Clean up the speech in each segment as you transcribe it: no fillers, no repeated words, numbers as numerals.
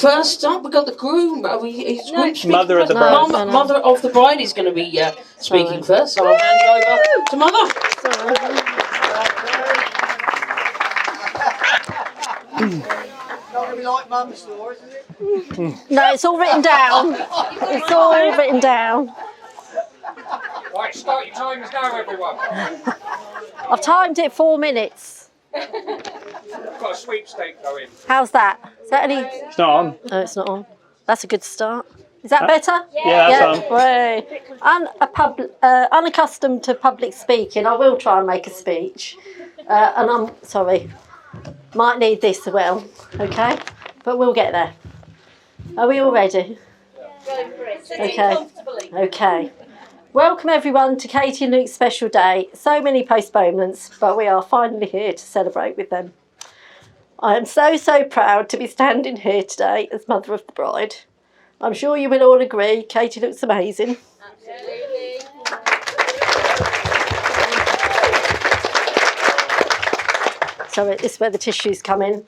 First up, we've got the groom. He's Mother of the bride. Mother of the bride is going to be speaking first. So I'll hand you over to Mother. Not going to be like Mum's story, is it? No, it's all written down. It's all written down. Right, start your timers now, everyone. I've timed it 4 minutes. I've got a sweepstake going. How's that? Is that any? It's not on. No, it's not on. That's a good start. Is that better? Yeah, that's on. Way. Unaccustomed to public speaking, I will try and make a speech. And I'm sorry, might need this as well, okay? But we'll get there. Are we all ready? Okay. Okay. Welcome everyone to Katie and Luke's special day. So many postponements, but we are finally here to celebrate with them. I am so proud to be standing here today as mother of the bride. I'm sure you will all agree, Katie looks amazing. Absolutely. So this is where the tissues come in.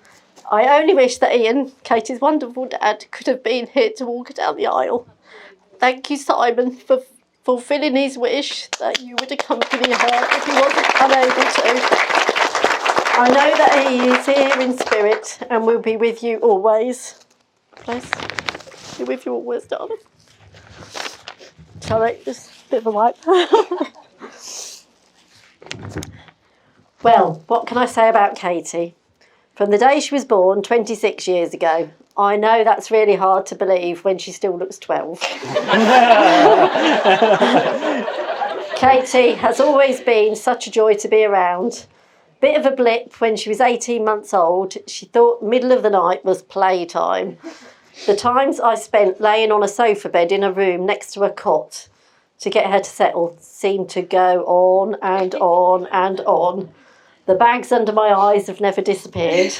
I only wish that Ian, Katie's wonderful dad, could have been here to walk her down the aisle. Thank you, Simon, for fulfilling his wish that you would accompany her if he wasn't unable to. I know that he is here in spirit and will be with you always. Bless. Be with you always, darling. Sorry, just a bit of a wipe. Well, what can I say about Katie? From the day she was born 26 years ago, I know that's really hard to believe when she still looks 12. Katie has always been such a joy to be around. Bit of a blip when she was 18 months old. She thought middle of the night was playtime. The times I spent laying on a sofa bed in a room next to a cot to get her to settle seemed to go on and on and on. The bags under my eyes have never disappeared.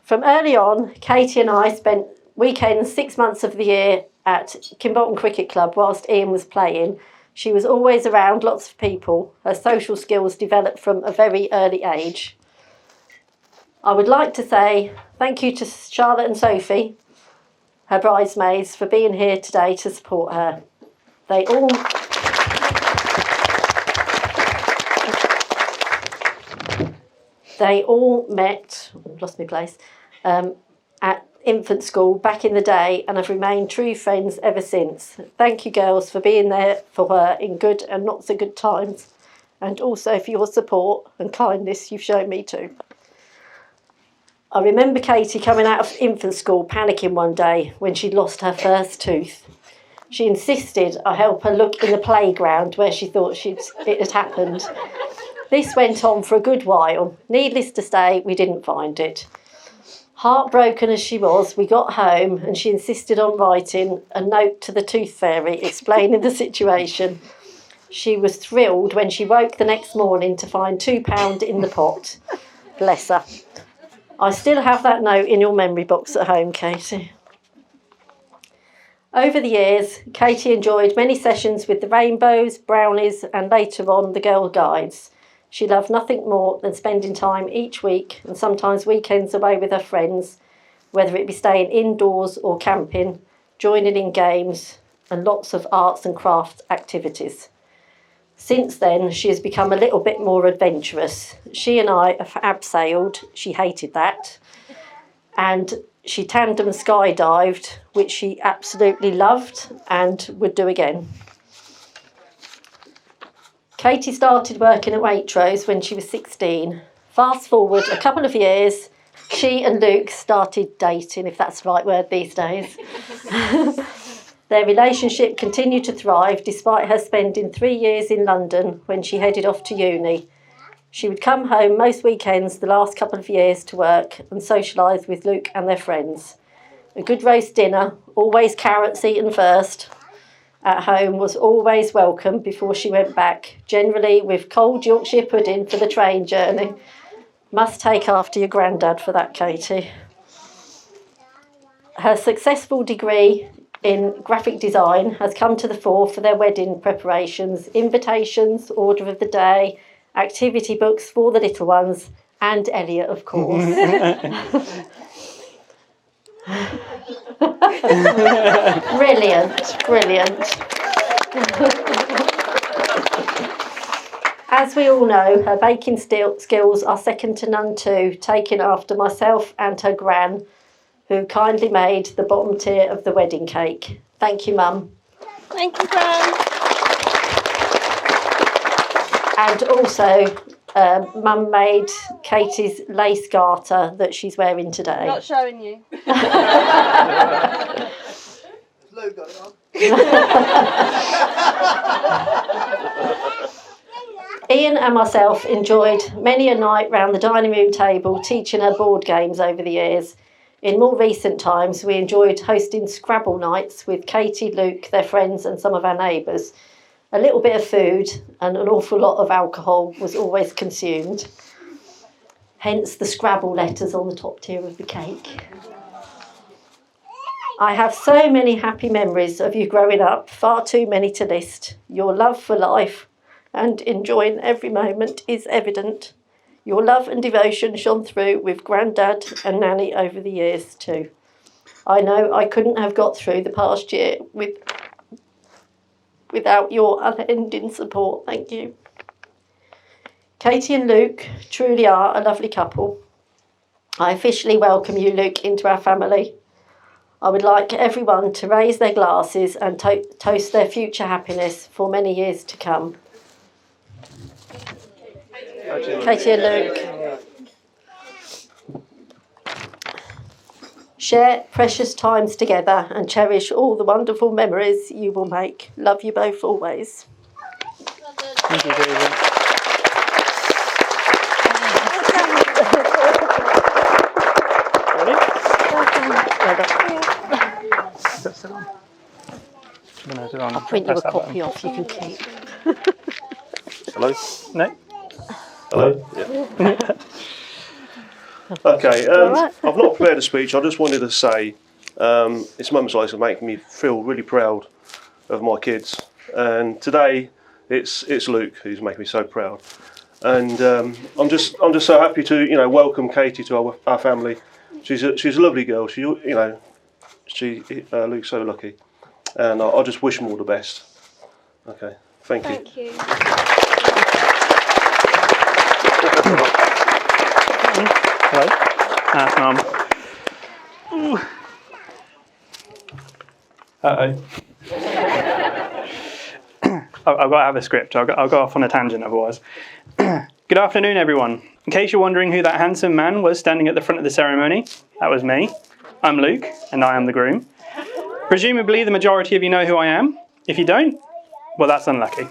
From early on, Katie and I spent weekends 6 months of the year at Kimbolton Cricket Club whilst Ian was playing. She was always around lots of people. Her social skills developed from a very early age. I would like to say thank you to Charlotte and Sophie, her bridesmaids, for being here today to support her. They all met, lost my place, at infant school back in the day and have remained true friends ever since. Thank you, girls, for being there for her in good and not so good times, and also for your support and kindness you've shown me too. I remember Katie coming out of infant school panicking one day when she'd lost her first tooth. She insisted I help her look in the playground where she thought it had happened. This went on for a good while. Needless to say, we didn't find it. Heartbroken as she was, we got home and she insisted on writing a note to the tooth fairy explaining the situation. She was thrilled when she woke the next morning to find £2 in the pot. Bless her. I still have that note in your memory box at home, Katie. Over the years, Katie enjoyed many sessions with the Rainbows, Brownies and later on the Girl Guides. She loved nothing more than spending time each week and sometimes weekends away with her friends, whether it be staying indoors or camping, joining in games and lots of arts and crafts activities. Since then, she has become a little bit more adventurous. She and I have abseiled. She hated that. And she tandem skydived, which she absolutely loved and would do again. Katie started working at Waitrose when she was 16. Fast forward a couple of years, she and Luke started dating, if that's the right word these days. Their relationship continued to thrive despite her spending 3 years in London when she headed off to uni. She would come home most weekends the last couple of years to work and socialise with Luke and their friends. A good roast dinner, always carrots eaten first, at home was always welcome before she went back, generally with cold Yorkshire pudding for the train journey. Must take after your granddad for that, Katie. Her successful degree in graphic design has come to the fore for their wedding preparations, invitations, order of the day, activity books for the little ones, and Elliot, of course. Brilliant, brilliant. As we all know, her baking skills are second to none too, taken after myself and her gran, who kindly made the bottom tier of the wedding cake. Thank you, Mum. Thank you, Gran. And also, Mum made Katie's lace garter that she's wearing today. Not showing you. Lou got it on. Ian and myself enjoyed many a night round the dining room table teaching her board games over the years. In more recent times, we enjoyed hosting Scrabble nights with Katie, Luke, their friends and some of our neighbours. A little bit of food and an awful lot of alcohol was always consumed. Hence the Scrabble letters on the top tier of the cake. I have so many happy memories of you growing up, far too many to list. Your love for life and enjoying every moment is evident. Your love and devotion shone through with Grandad and Nanny over the years too. I know I couldn't have got through the past year without your unending support. Thank you. Katie and Luke truly are a lovely couple. I officially welcome you, Luke, into our family. I would like everyone to raise their glasses and toast their future happiness for many years to come. Katie and Luke. Share precious times together and cherish all the wonderful memories you will make. Love you both always. Thank you, Daisy. I'll print you a copy off you can keep. Hello? No? Hello? Yeah. Okay, I've not prepared a speech. I just wanted to say it's moments like this that make me feel really proud of my kids. And today it's Luke who's making me so proud. And I'm just so happy to welcome Katie to our family. She's a lovely girl. Luke's so lucky, and I just wish them all the best. Okay, thank you. Thank you. Hello? That's Mum. Uh-oh. I've got to have a script. I'll go off on a tangent otherwise. Good afternoon, everyone. In case you're wondering who that handsome man was standing at the front of the ceremony, that was me. I'm Luke, and I am the groom. Presumably, the majority of you know who I am. If you don't, well, that's unlucky.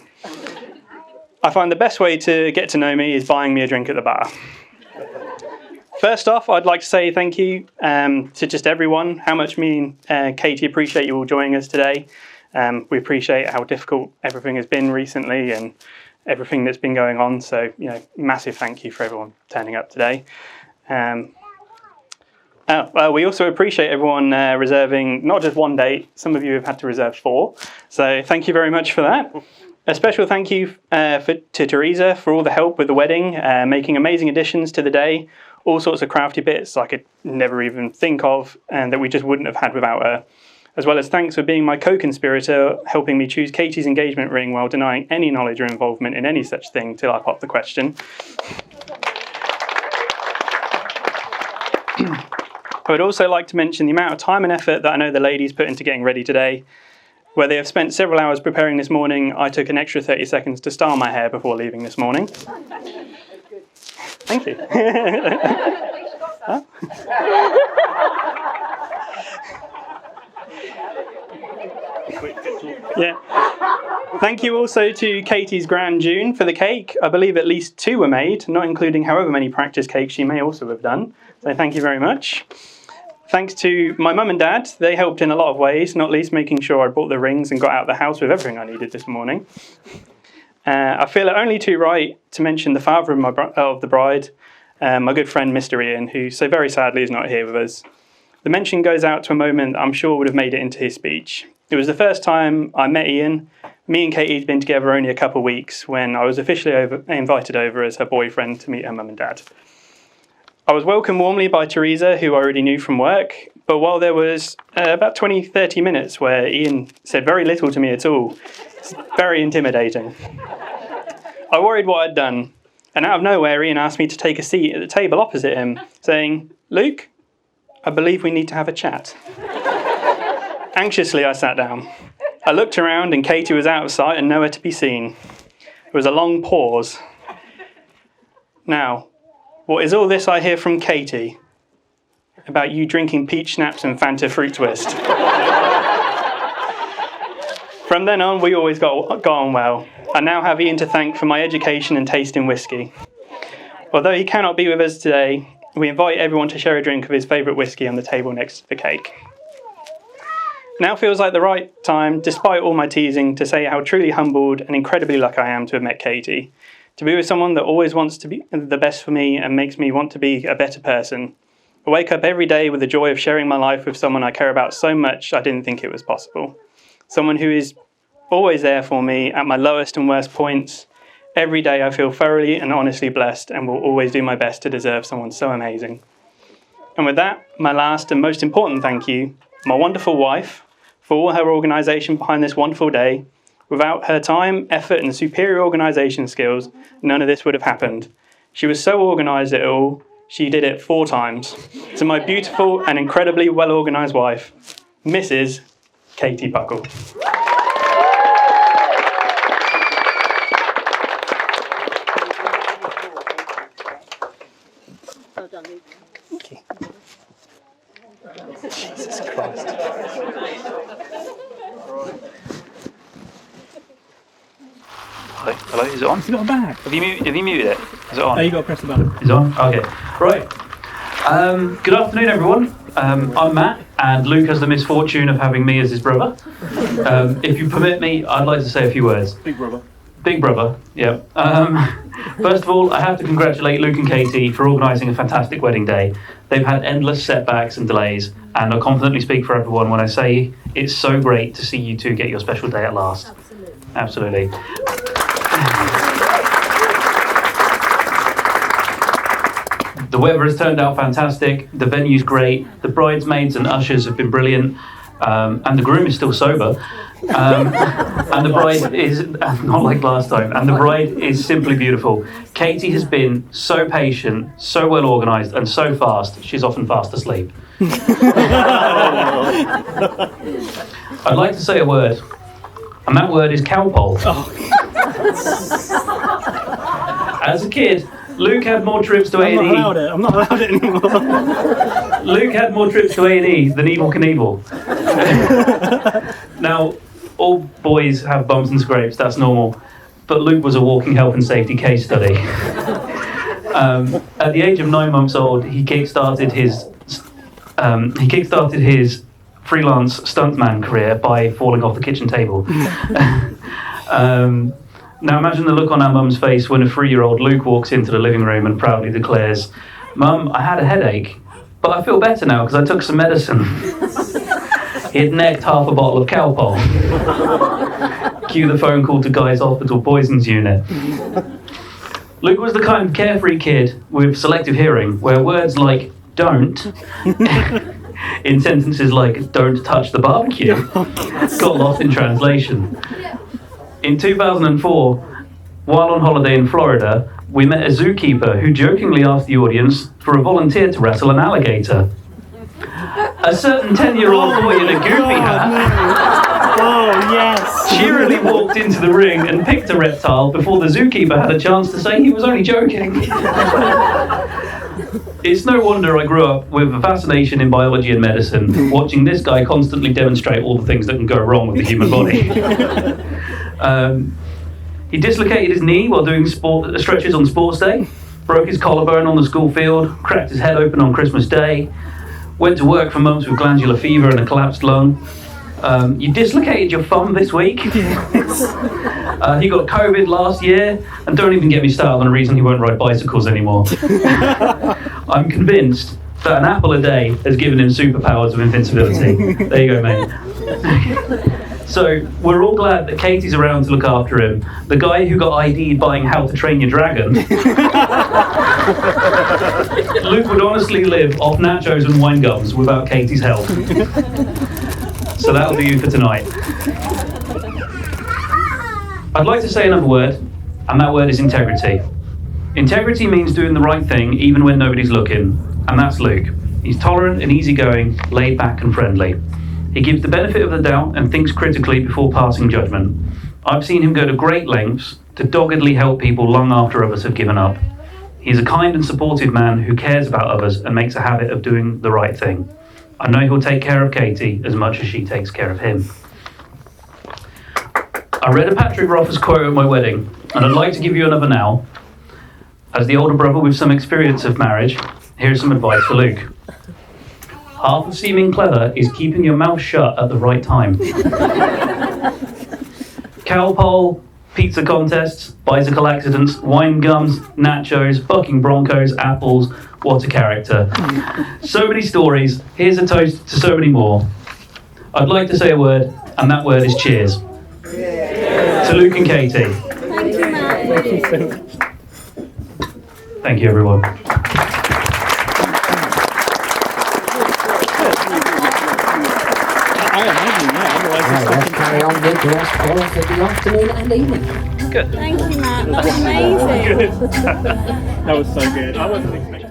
I find the best way to get to know me is buying me a drink at the bar. First off, I'd like to say thank you to just everyone, how much me and Katie appreciate you all joining us today. We appreciate how difficult everything has been recently and everything that's been going on. So, massive thank you for everyone turning up today. We also appreciate everyone reserving not just one date. Some of you have had to reserve 4. So thank you very much for that. A special thank you to Teresa for all the help with the wedding, making amazing additions to the day. All sorts of crafty bits I could never even think of and that we just wouldn't have had without her. As well as thanks for being my co-conspirator, helping me choose Katie's engagement ring while denying any knowledge or involvement in any such thing till I popped the question. I would also like to mention the amount of time and effort that I know the ladies put into getting ready today. Where they have spent several hours preparing this morning, I took an extra 30 seconds to style my hair before leaving this morning. Thank you. Huh? Yeah. Thank you also to Katie's gran June for the cake. I believe at least 2 were made, not including however many practice cakes she may also have done. So thank you very much. Thanks to my mum and dad. They helped in a lot of ways, not least making sure I bought the rings and got out of the house with everything I needed this morning. I feel it only too right to mention the father of the bride, my good friend Mr. Ian, who so very sadly is not here with us. The mention goes out to a moment I'm sure would have made it into his speech. It was the first time I met Ian. Me and Katie had been together only a couple of weeks when I was officially invited over as her boyfriend to meet her mum and dad. I was welcomed warmly by Teresa, who I already knew from work, But while there was about 20-30 minutes where Ian said very little to me at all, it's very intimidating. I worried what I'd done, and out of nowhere Ian asked me to take a seat at the table opposite him, saying, "Luke, I believe we need to have a chat." Anxiously I sat down. I looked around and Katie was out of sight and nowhere to be seen. There was a long pause. "Now, what is all this I hear from Katie about you drinking peach schnapps and Fanta fruit twist?" From then on, we always got on well. I now have Ian to thank for my education and taste in whiskey. Although he cannot be with us today, we invite everyone to share a drink of his favourite whiskey on the table next to the cake. Now feels like the right time, despite all my teasing, to say how truly humbled and incredibly lucky I am to have met Katie. To be with someone that always wants to be the best for me and makes me want to be a better person. I wake up every day with the joy of sharing my life with someone I care about so much I didn't think it was possible. Someone who is always there for me at my lowest and worst points. Every day I feel thoroughly and honestly blessed and will always do my best to deserve someone so amazing. And with that, my last and most important thank you, my wonderful wife, for all her organisation behind this wonderful day. Without her time, effort and superior organisation skills, none of this would have happened. She was so organised at it all, she did it 4 times. To my beautiful and incredibly well-organised wife, Mrs. Katie Buckle. Well done, Luke. Thank you. Jesus Christ. Hello, is it on? It's not back. Have you muted it? Is it on? Oh, you got to press the button. Is it on? Okay. Right. Good afternoon, everyone. I'm Matt, and Luke has the misfortune of having me as his brother. If you permit me, I'd like to say a few words. Big brother. Big brother, yeah. First of all, I have to congratulate Luke and Katie for organising a fantastic wedding day. They've had endless setbacks and delays, and I confidently speak for everyone when I say it's so great to see you two get your special day at last. Absolutely. The weather has turned out fantastic, the venue's great, the bridesmaids and ushers have been brilliant, and the groom is still sober. And the bride is, not like last time, and the bride is simply beautiful. Katie has been so patient, so well organised, and so fast, she's often fast asleep. I'd like to say a word, and that word is cowpole. As a kid, Luke had more trips to A&E. I'm not allowed it anymore. Luke had more trips to A&E than Evel Knievel. Now, all boys have bumps and scrapes, that's normal. But Luke was a walking health and safety case study. At the age of 9 months old, he kick-started his freelance stuntman career by falling off the kitchen table. Now imagine the look on our mum's face when a 3-year-old Luke walks into the living room and proudly declares, "Mum, I had a headache, but I feel better now because I took some medicine." He had necked half a bottle of Calpol. Cue the phone call to Guy's Hospital Poisons Unit. Luke was the kind of carefree kid with selective hearing where words like "don't" in sentences like "don't touch the barbecue" got lost in translation. In 2004, while on holiday in Florida, we met a zookeeper who jokingly asked the audience for a volunteer to wrestle an alligator. A certain 10-year-old boy in a goofy hat cheerily walked into the ring and picked a reptile before the zookeeper had a chance to say he was only joking. It's no wonder I grew up with a fascination in biology and medicine, watching this guy constantly demonstrate all the things that can go wrong with the human body. He dislocated his knee while doing stretches on sports day, broke his collarbone on the school field, cracked his head open on Christmas Day, went to work for months with glandular fever and a collapsed lung. You dislocated your thumb this week. He got COVID last year, and don't even get me started on the reason he won't ride bicycles anymore. I'm convinced that an apple a day has given him superpowers of invincibility. There you go, mate. So we're all glad that Katie's around to look after him. The guy who got ID'd buying How to Train Your Dragon Luke would honestly live off nachos and wine gums without Katie's help. So that'll do you for tonight. I'd like to say another word, and that word is integrity. Integrity means doing the right thing even when nobody's looking, and that's Luke. He's tolerant and easygoing, laid back and friendly. He gives the benefit of the doubt and thinks critically before passing judgment. I've seen him go to great lengths to doggedly help people long after others have given up. He's a kind and supportive man who cares about others and makes a habit of doing the right thing. I know he'll take care of Katie as much as she takes care of him. I read a Patrick Rothfuss quote at my wedding, and I'd like to give you another now. As the older brother with some experience of marriage, here's some advice for Luke. Half of seeming clever is keeping your mouth shut at the right time. Cow pole, pizza contests, bicycle accidents, wine gums, nachos, bucking broncos, apples, what a character. So many stories, here's a toast to so many more. I'd like to say a word, and that word is cheers. To Luke and Katie. Thank you, Matt. Thank you, everyone. Let's carry on with the rest of the afternoon and evening. Good. Thank you, Matt. That was amazing. That was so good. I wasn't expecting